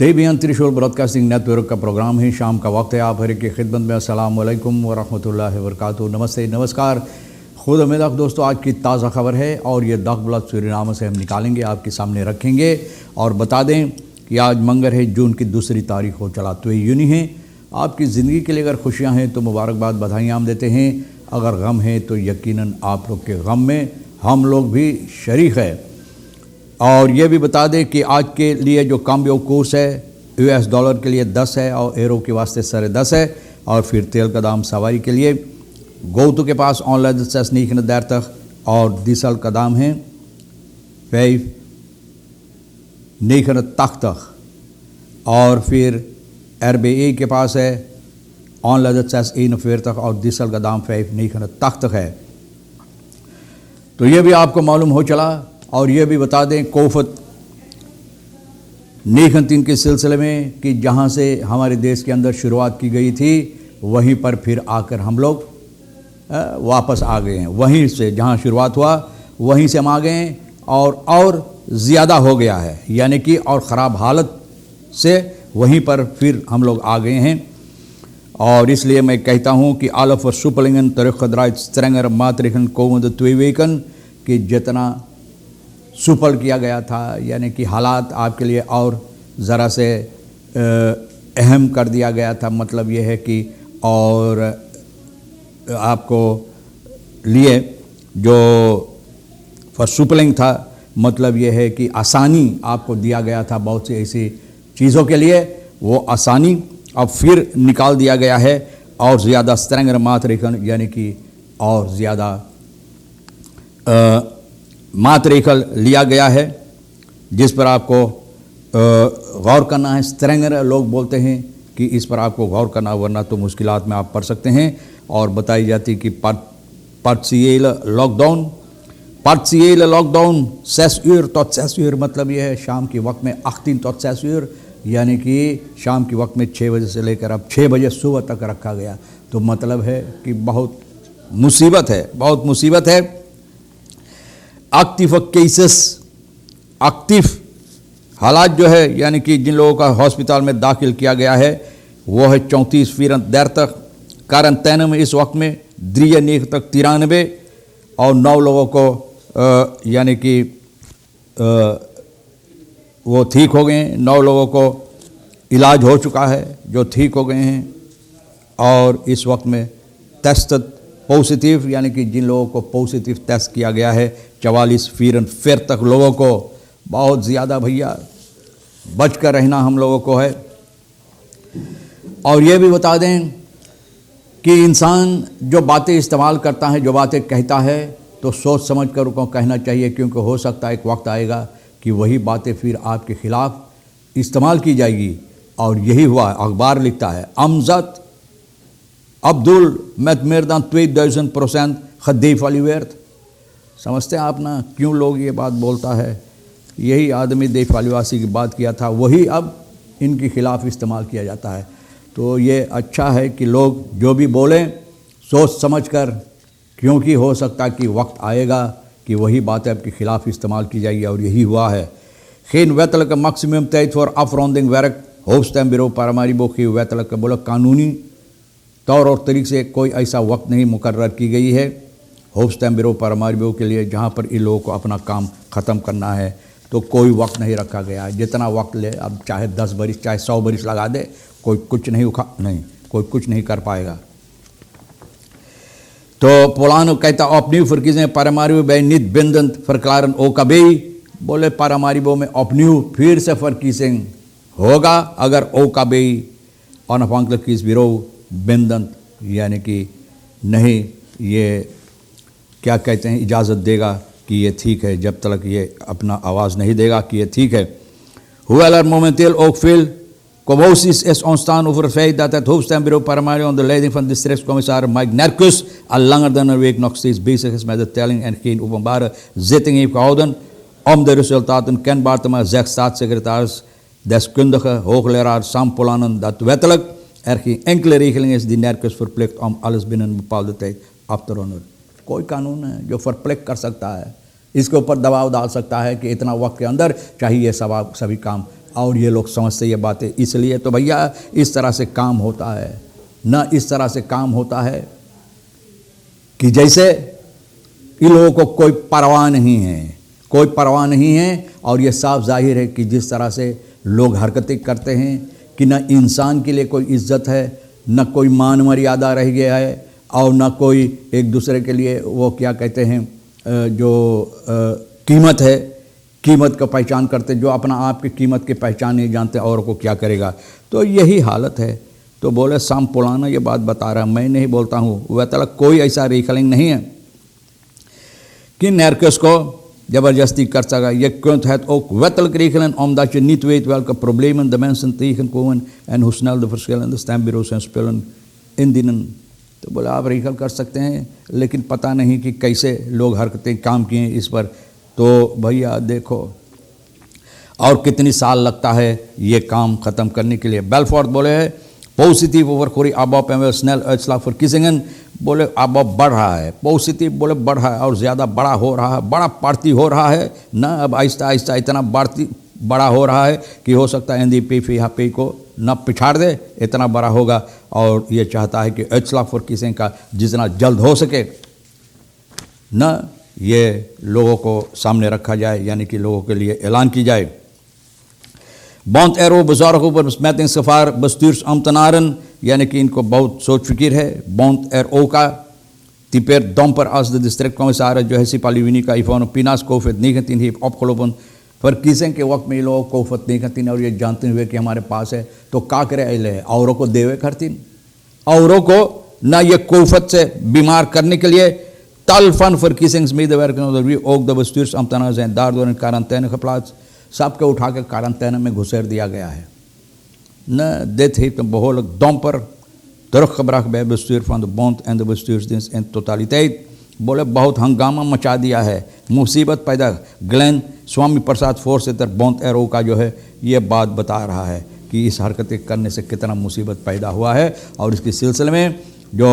टेबीएन त्रिशूल broadcasting network का programme है। शाम का वक्त है, आप हर एक की खिदमत में अस्सलाम वालेकुम व रहमतुल्लाहि व बरकातुहू। नमस्ते, नमस्कार, खुद उम्मीद दोस्तों। आज की ताज़ा खबर है और ये दग बुलंद सूरीनाम से हम निकालेंगे, आपके सामने रखेंगे और बता दें कि आज मंगर है, जून की 2 तारीख हो चला तो यूँ ही है। आपकी ज़िंदगी के लिए अगर खुशियाँ हैं तो मुबारकबाद, बधाइयाँ हम देते हैं। अगर गम है तो यकीनन आप लोग के गम में हम लोग भी शरीक है। और ये भी बता दें कि आज के लिए जो काम्बियो कोर्स है US डॉलर के लिए 10 है और एरो के वास्ते 10.5 है। और फिर तेल का दाम सवारी के लिए गोतु के पास ऑनलाइन सेस नीखन देर तक और डीजल का दाम है 5 नीखन तक। और फिर RBA के पास है ऑनलाइन सेस 1 तक और डीजल का दाम 5 नीखन तक है। तो ये भी आपको मालूम हो चला। और ये भी बता दें कोफत नीखन के सिलसिले में कि जहाँ से हमारे देश के अंदर शुरुआत की गई थी वहीं पर फिर आकर हम लोग वापस आ गए हैं। वहीं से जहाँ शुरुआत हुआ वहीं से हम आ गए हैं और ज़्यादा हो गया है, यानी कि और ख़राब हालत से वहीं पर फिर हम लोग आ गए हैं। और इसलिए मैं कहता हूँ कि आलफ सुपलिंगन तरखदराज स्ट्रेंगर मातरिखन कोमद त्वेवेकन कि जितना सुपल किया गया था, यानी कि हालात आपके लिए और ज़रा से अहम कर दिया गया था। मतलब ये है कि और आपको लिए जो फॉर था, मतलब ये है कि आसानी आपको दिया गया था बहुत सी ऐसी चीज़ों के लिए। वो आसानी अब फिर निकाल दिया गया है और ज़्यादा स्ट्रेंगर मातरिकन, यानी कि और ज़्यादा मातरेखल लिया गया है, जिस पर आपको गौर करना है। स्ट्रेंगर लोग बोलते हैं कि इस पर आपको गौर करना, वरना तो मुश्किलात में आप पड़ सकते हैं। और बताई जाती कि partial lockdown 6 uur tot 6 uur, मतलब यह है शाम के वक्त में 18 tot 6 uur, यानी कि शाम के वक्त में 6 बजे से लेकर अब 6 बजे सुबह तक रखा गया। तो मतलब है कि बहुत मुसीबत है, बहुत मुसीबत है। एक्टिव केसेस, एक्टिव हालात जो है, यानी कि जिन लोगों का हॉस्पिटल में दाखिल किया गया है वो है 34 देर तक। क्वारंटाइन में इस वक्त में द्रिय नीक तक 93 और 9 लोगों को यानी कि वो ठीक हो गए हैं। 9 लोगों को इलाज हो चुका है जो ठीक हो गए हैं। और इस वक्त में टेस्ट पॉजिटिव, यानी कि जिन लोगों को पॉजिटिव टेस्ट किया गया है 44 तक लोगों को। बहुत ज़्यादा भैया बच कर रहना हम लोगों को है। और ये भी बता दें कि इंसान जो बातें इस्तेमाल करता है, जो बातें कहता है, तो सोच समझ कर उनको कहना चाहिए, क्योंकि हो सकता है एक वक्त आएगा कि वही बातें फिर आपके ख़िलाफ़ इस्तेमाल की जाएगी। और यही हुआ। अखबार लिखता है अमजद अब्दुल मेदमेरदान 2000% खदीफ अलीवर्थ। समझते हैं आप ना क्यों लोग ये बात बोलता है? यही आदमी देफ अलीवासी की बात किया था, वही अब इनके ख़िलाफ़ इस्तेमाल किया जाता है। तो ये अच्छा है कि लोग जो भी बोलें सोच समझ कर, क्योंकि हो सकता है कि वक्त आएगा कि वही बातें आपके ख़िलाफ़ इस्तेमाल की जाएगी। और यही हुआ है। खीन वेतल का मैक्सिमम तय फॉर अफराउंडिंग वर्क होस्टैम बिरो पारामारी बोखी वेतल का बोला कानूनी तौर और तरीके से कोई ऐसा वक्त नहीं मुकर्रर की गई है होस्टैम बिरो पारामारी बो के लिए जहाँ पर इन लोगों को अपना काम ख़त्म करना है। तो कोई वक्त नहीं रखा गया है। जितना वक्त ले, अब चाहे 10 बरिस चाहे 100 बरिस लगा दे, कोई कुछ नहीं कर पाएगा। तो पोलानो कहता अपनी फर्किजें पारामारी बे नित बिंदंत फरक्लारन ओ कबे, बोले पारामारी बो में अपन्यू फिर से फर्किजें होगा अगर ओ कबे अनफांकल किस बिरो बिंदंत, यानी कि नहीं, ये क्या कहते हैं, इजाज़त देगा कि ये ठीक है, जब तक ये अपना आवाज़ नहीं देगा कि ये ठीक है। Hoewel momenteel ook veel commoties is ontstaan over het feit dat het hoofdstembureau Paramaribo onder leiding van districtscommissaris Mike Nerkus al langer dan een week nog steeds bezig is met de telling en geen openbare zitting heeft gehouden om de resultaten kenbaar te maken, zegt staatssecretaris deskundige hoogleraar Sam Polanen dat wettelijk er geen enkele regeling is die Nerkus verplicht om alles binnen een bepaalde tijd af te ronden. कोई कानून है जो फरप्लेक कर सकता है, इसके ऊपर दबाव डाल सकता है कि इतना वक्त के अंदर चाहिए सभी काम और ये लोग समझते ये बातें। इसलिए तो भैया इस तरह से काम होता है, न इस तरह से काम होता है कि जैसे इन लोगों को कोई परवाह नहीं है, कोई परवाह नहीं है। और ये साफ जाहिर है कि जिस तरह से लोग हरकतें करते हैं कि न इंसान के लिए कोई इज्जत है, न कोई मान मर्यादा रह गया है, और न कोई एक दूसरे के लिए वो क्या कहते हैं जो कीमत है, कीमत का पहचान करते। जो अपना आप की कीमत की पहचान नहीं जानते और को क्या करेगा। तो यही हालत है। तो बोले साम पुलाना ये बात बता रहा, मैं नहीं बोलता हूँ, वह तलक कोई ऐसा रिकलिंग नहीं है कि नैरकस को जबरदस्ती कर सका। ये kunt het ook wettelijk regelen omdat je niet weet welke problemen de mensen tegenkomen en hoe snel de verschillende stembureaus en spullen indienen। तो बोला आप रिकल कर सकते हैं, लेकिन पता नहीं कि कैसे लोग हरकतें काम किए इस पर। तो भैया देखो और कितनी साल लगता है ये काम ख़त्म करने के लिए। बेलफोर्ड बोले है पॉजिटिव ओवर खोरी आबाप स्नेल अचला फॉर किसिंगन। बोले आबाप बढ़ रहा है, पॉजिटिव बोले बढ़ रहा है और ज़्यादा बड़ा हो रहा है, बड़ा बढ़ती हो रहा है ना। अब आहिस्ता आहिस्ता इतना बड़ा हो रहा है कि हो सकता है एनडीपी फिहापी को न पिछाड़ दे, इतना बड़ा होगा। और ये चाहता है कि अचला फॉर किसिंग का जितना जल्द हो सके न ये लोगों को सामने रखा जाए, यानी कि लोगों के लिए ऐलान की जाए। Bond er ook bezorgd over besmettingsgevaar bestuursambtenaren, यानी कि इनको बहुत सोच फिक्र है। Bond er ook typeert domper als de districtcommissaris Johansi Paliwinica Ivano Pinas COVID-19 heeft opgelopen। verkiezing के वक्त में ये लोग COVID-19 और ये जानते हुए कि हमारे पास है तो क्या करे अले औरों को देवे करतीन, औरों को ना ये कोफत से बीमार करने के लिए tal van verkiezingsmedewerkers wie ook de bestuursambtenaren zijn daardoor in quarantaine geplaatst। सबके उठा के क्वारंटाइन में घुसेर दिया गया है न। dit heeft een behoorlijk domper teruggebracht bij bestuur van de bond en de bestuursdienst in totaliteit। बोले बहुत हंगामा मचा दिया है, मुसीबत पैदा। Glenn Swami Prasad voorzitter bond arrow का जो है ये बात बता रहा है कि इस हरकतें करने से कितना मुसीबत पैदा हुआ है। और इसके सिलसिले में जो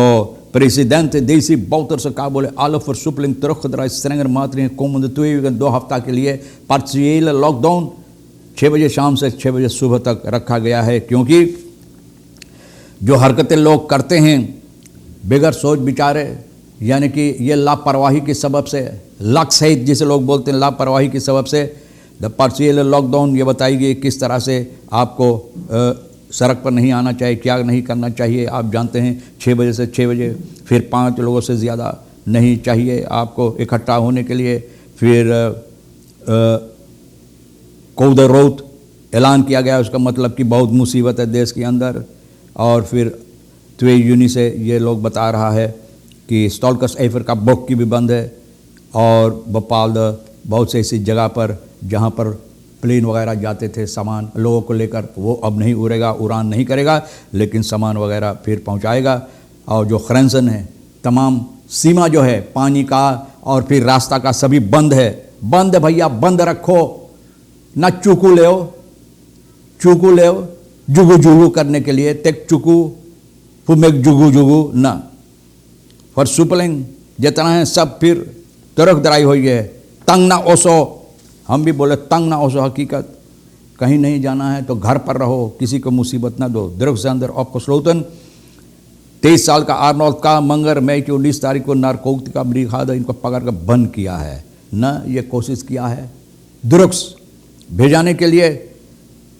president Desi Bouterse कहा, बोले alle versoepeling teruggedraaid, strenger maatregelen komende 2 weken 2 हफ्ता के लिए पार्शियल लॉकडाउन 6 बजे शाम से 6 बजे सुबह तक रखा गया है। क्योंकि जो हरकतें लोग करते हैं बगैर सोच विचारे, यानी कि ये लापरवाही के सबब से, लक सहित जिसे लोग बोलते हैं लापरवाही के सबब से द पार्शियल लॉकडाउन ये बताई गई किस तरह से आपको सड़क पर नहीं आना चाहिए, क्या नहीं करना चाहिए। आप जानते हैं 6 बजे से 6 बजे, फिर 5 लोगों से ज़्यादा नहीं चाहिए आपको इकट्ठा होने के लिए। फिर कोद रोत ऐलान किया गया, उसका मतलब कि बहुत मुसीबत है देश के अंदर। और फिर 2 यूनी से ये लोग बता रहा है कि स्टॉलकस एफर का बुक की भी बंद है। और भोपाल बहुत से ऐसी जगह पर जहाँ पर प्लेन वगैरह जाते थे सामान लोगों को लेकर, वो अब नहीं उड़ेगा, उड़ान नहीं करेगा, लेकिन सामान वगैरह फिर पहुंचाएगा। और जो ग्रेंसन है, तमाम सीमा जो है पानी का और फिर रास्ता का सभी बंद है। बंद है भैया, बंद रखो ना। चुकू ले जुगू जुगू करने के लिए तेक चुकू फुमेक जुगू जुगू ना। फॉर सुपलिंग जितना है सब फिर तरक दराई हुई है। तंग ना ओसो, हम भी बोले तंग ना ओसो। हकीकत कहीं नहीं जाना है तो घर पर रहो, किसी को मुसीबत ना दो। Drugshandel opgesloten। 23 साल का आर्नोल्ड का मंगर मई की 19 तारीख को नारकोटिका ब्रिगादा इनको पकड़ कर बंद किया है न। ये कोशिश किया है ड्रग्स भेजाने के लिए।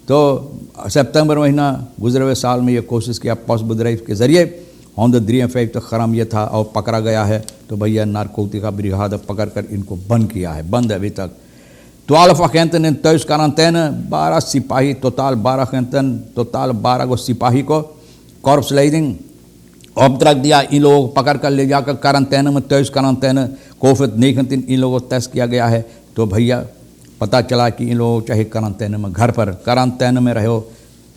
तो सितंबर महीना गुजरे हुए साल में ये कोशिश किया पोस्ट bedrijf के ज़रिए 153 ग्राम ये था और पकड़ा गया है। तो भैया नारकोटिका ब्रिगादा पकड़ कर इनको बंद किया है, बंद है अभी तक। 12 agenten in thuis quarantaine, 12 सिपाही, totaal 12 agenten, totaal 12 को सिपाही को korpsleiding opdracht दिया इन लोगों को पकड़ कर ले जाकर क्वारंटाइन में, thuis quarantaine COVID-19 इन लोगों को टेस्ट किया गया है। तो भैया पता चला कि इन लोगों चाहे क्वारंटाइन में, घर पर क्वारंटाइन में रहो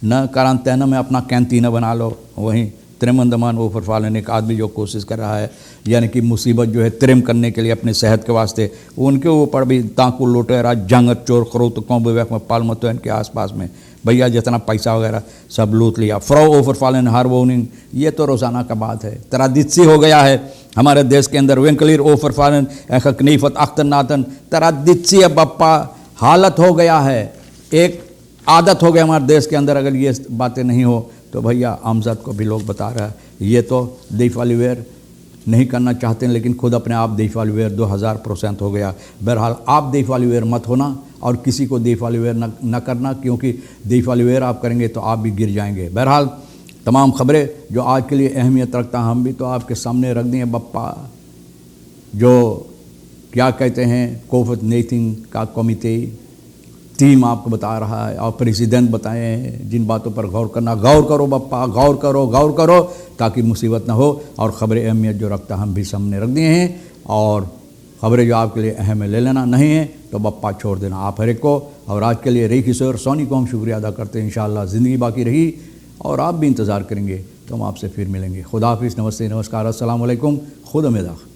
न, क्वारंटाइन में अपना कैंटीन बना लो। वहीं त्रिमंदमान वो फरफालन एक आदमी जो कोशिश कर रहा है, यानी कि मुसीबत जो है त्रिम करने के लिए अपने सेहत के वास्ते, उनके ऊपर भी ताकू लुटेरा जंगत चोर खरोत कौम विवेक में पालमतो इनके आसपास में भैया जितना पैसा वगैरह सब लूट लिया। फ्रॉ ओवरफॉलन हार वोनिंग, ये तो रोज़ाना का बात है, तरादित्सी हो गया है हमारे देश के अंदर। वेंकलीर ओवरफॉलन कनीफत अख्तरनाथन, तरादित्सी बप्पा हालत हो गया है। एक आदत हो गई हमारे देश के अंदर, अगर ये बातें नहीं हो तो भैया आमजद को भी लोग बता रहा है ये तो दिवाली वेयर नहीं करना चाहते हैं, लेकिन खुद अपने आप दिवाली वेयर 2000% हो गया। बहरहाल आप दिवाली वेयर मत होना और किसी को दिवाली वेयर न करना, क्योंकि दिवाली वेयर आप करेंगे तो आप भी गिर जाएंगे। बहरहाल तमाम खबरें जो आज के लिए अहमियत रखता हम भी तो आपके सामने रख दिए बप्पा। जो क्या कहते हैं कोविड-19 का कमिटी टीम आपको बता रहा है और प्रेसिडेंट बताए हैं जिन बातों पर गौर करना, गौर करो बप्पा, गौर करो ताकि मुसीबत ना हो। और ख़बरें अहमियत जो रखता हम भी सामने रख दिए हैं, और ख़बरें जो आपके लिए अहम है ले लेना, नहीं है तो बप्पा छोड़ देना आप हर एक को। और आज के लिए रही किशोर सोनी को हम शुक्रिया अदा करते हैं। इंशाअल्लाह ज़िंदगी बाकी रही और आप भी इंतज़ार करेंगे तो हम आपसे फिर मिलेंगे। खुदा हाफिज़, नमस्ते, नमस्कार, अस्सलाम वालेकुम, खुद उम्मीद।